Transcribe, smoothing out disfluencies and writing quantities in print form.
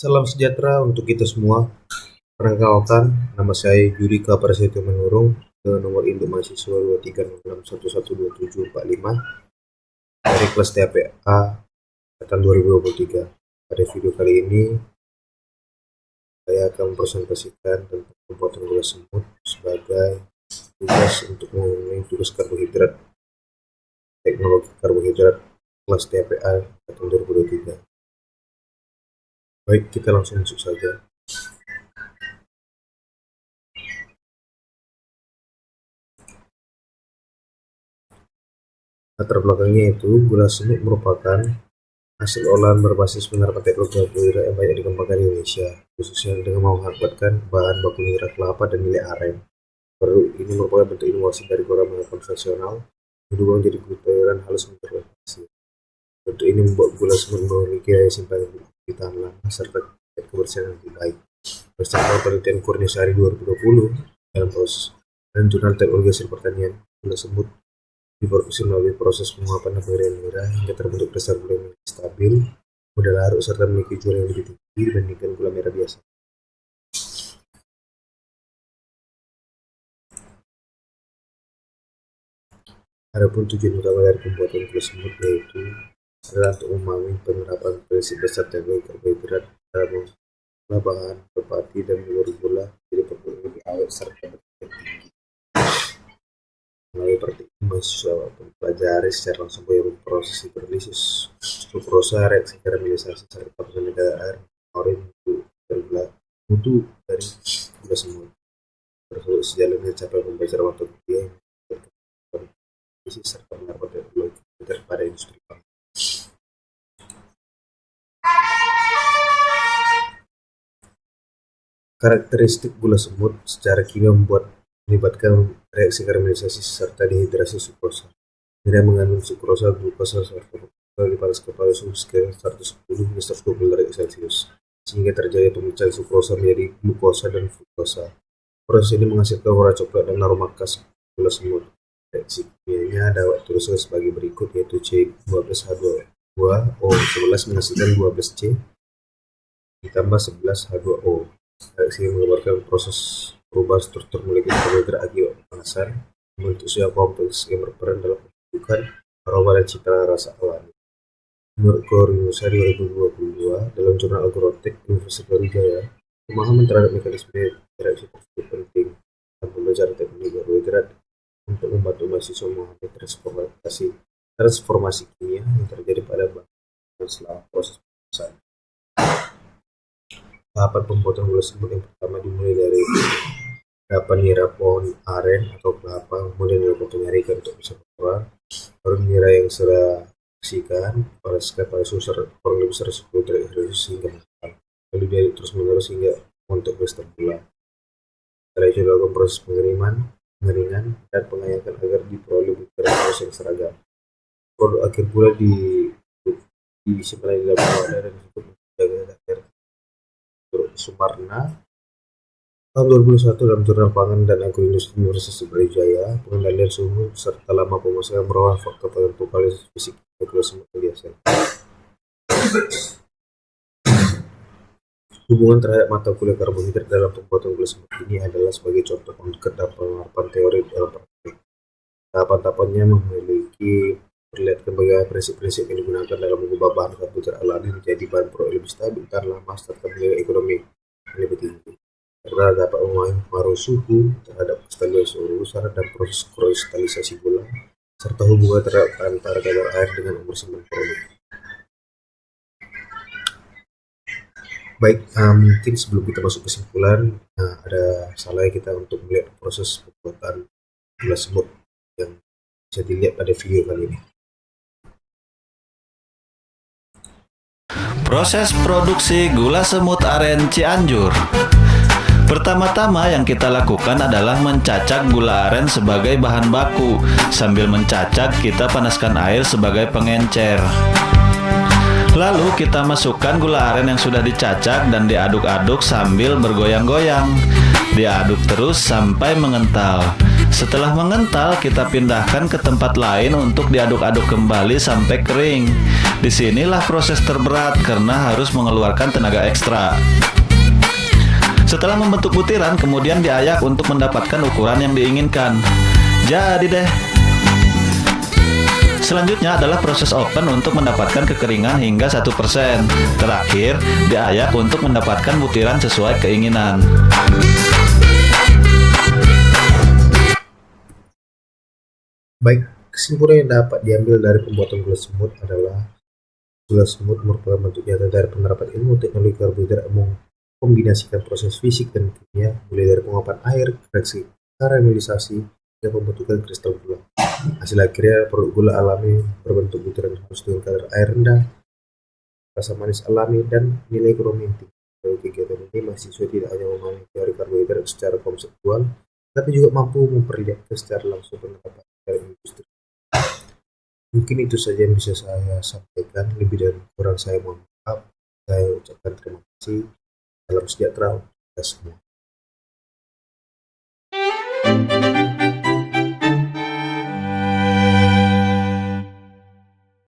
Salam sejahtera untuk kita semua. Perkenalkan, nama saya Yudika Prasetyo Manurung ke nomor induk mahasiswa 2306112745 dari kelas TAPA angkatan 2023. Pada video kali ini, saya akan mempresentasikan tentang pembuatan gula semut sebagai tugas untuk memenuhi tugas karbohidrat, teknologi karbohidrat kelas TAPA angkatan 2023. Baik, kita langsung masuk saja. Latar belakangnya itu, gula semut merupakan hasil olahan berbasis penerapan teknologi karbohidrat yang banyak dikembangkan di Indonesia, khususnya dengan memanfaatkan bahan baku nira kelapa dan nilai aren. Produk ini merupakan bentuk inovasi dari gula konvensional yang diubah menjadi glutaran halus menterfermentasi. Bentuk ini membuat gula semut memiliki daya simpan di tahan lama serta tingkat kebersihan yang lebih baik. Berdasarkan penelitian Kurniasari 2020 dalam proses dan Jurnal Teknologi Hasil Pertanian, gula semut diproduksi melalui proses penguapan dan pengeringan nira hingga terbentuk dasar gula yang stabil, mudah larut, serta memiliki jual yang lebih tinggi dibandingkan gula merah biasa. Adapun tujuan utama dari pembuatan gula semut yaitu adalah untuk memahami penerapan prinsip dasar teknologi karbohidrat dalam mengolah bahan merpati dan melalui gula jadi produk yang lebih awet serta bertingkat tinggi. Melalui praktik mahasiswa mempelajari secara langsung bagaimana proses hidrolisis, sukrosa, reaksi karamelisasi, serta pengendalian orin mutu dari gula semut. Tersebut sejalan dengan capaian pembelajaran waktu kuliah yang berkondisi serta penerapan teknologi pada industri pangan. Karakteristik gula semut secara kimia melibatkan reaksi karamelisasi serta dehidrasi sukrosa. Nira mengandung sukrosa, glukosa, serta dipanas ke pada suhu sekitar 110 hingga 120 derajat Celcius, sehingga terjadi pemecahan sukrosa menjadi glukosa dan fruktosa. Proses ini menghasilkan warna coklat dan aroma khas gula semut. Reaksi kimianya dapat dituliskan sebagai berikut, yaitu C12H2O11 menghasilkan 12C ditambah 11H2O. Reaksi yang menggambarkan proses perubahan struktur molekul karbohidrat akibat pemanasan membentuk sebuah kompleks yang berperan dalam pembentukan aroma dan cita rasa alami. Menurut Kurniasari 2022 dalam jurnal Agrotech Universitas Brawijaya, pemahaman terhadap mekanisme reaksi tersebut penting dalam pembelajaran teknologi karbohidrat untuk membantu mahasiswa memahami transformasi kimia yang terjadi pada bahan selama proses pemanasan. Tahapan pembuatan gula semut yang pertama dimulai dari endapan nira pohon aren atau kelapa, kemudian dilakukan penyarikan untuk bisa keluar. Baru nira yang sudah dibersihkan dipanaskan pada suhu kurang lebih 110 derajat Celcius hingga matang. Lalu diaduk terus menerus hingga untuk kristal gula. Setelah itu dilakukan proses pengeringan dan pengayakan agar diperoleh butiran halus yang seragam. Produk akhir gula disimpan di dalam wadah dan disebut menjaga air. Sumarna tahun 2001 dalam jurnal Pangan dan Agroindustri Universitas Brawijaya, pengendalian suhu serta lama pemasakan merupakan faktor penentu kualitas fisik gula semut yang dihasilkan. Hubungan terhadap mata kuliah karbohidrat dalam pembuatan gula semut ini adalah sebagai contoh konkret dalam penerapan teori dalam praktik. Tahapan-tahapannya memperlihatkan bagaimana prinsip-prinsip yang digunakan dalam mengubah bahan karbohidrat alami menjadi bahan produk lebih stabil, tahan lama, serta nilai ekonomi yang lebih tinggi. Serta dapat memahami pengaruh suhu terhadap kestabilan suhu usaha dan proses kristalisasi gula, serta hubungan terhadap antara kadar air dengan umur simpan produk. Baik, mungkin sebelum kita masuk kesimpulan, ada salahnya kita untuk melihat proses pembuatan gula semut yang bisa dilihat pada video kali ini. Proses produksi gula semut aren Cianjur. Pertama-tama yang kita lakukan adalah mencacak gula aren sebagai bahan baku. Sambil mencacak, kita panaskan air sebagai pengencer. Lalu kita masukkan gula aren yang sudah dicacak dan diaduk-aduk sambil bergoyang-goyang. Diaduk terus sampai mengental. Setelah mengental, kita pindahkan ke tempat lain untuk diaduk-aduk kembali sampai kering. Disinilah proses terberat karena harus mengeluarkan tenaga ekstra. Setelah membentuk butiran, kemudian diayak untuk mendapatkan ukuran yang diinginkan. Jadi deh. Selanjutnya adalah proses oven untuk mendapatkan kekeringan hingga 1%. Terakhir, diayak untuk mendapatkan butiran sesuai keinginan. Baik, kesimpulan yang dapat diambil dari pembuatan gula semut adalah gula semut merupakan bentuk nyata dari penerapan ilmu teknologi karbohidrat yang mengkombinasikan proses fisik dan kimia, mulai dari penguapan air, reaksi karamelisasi, hingga pembentukan kristal gula. Hasil akhirnya produk gula alami berbentuk butiran halus dengan kadar air rendah, rasa manis alami, dan nilai ekonomi yang tinggi. Dari kegiatan ini, mahasiswa tidak hanya memahami teori karbohidrat secara konseptual, tapi juga mampu memperlihatkan secara langsung penerapan dalam industri. Mungkin itu saja yang bisa saya sampaikan. Lebih dan kurang saya mohon maaf. Saya ucapkan terima kasih. Salam sejahtera untuk kita semua.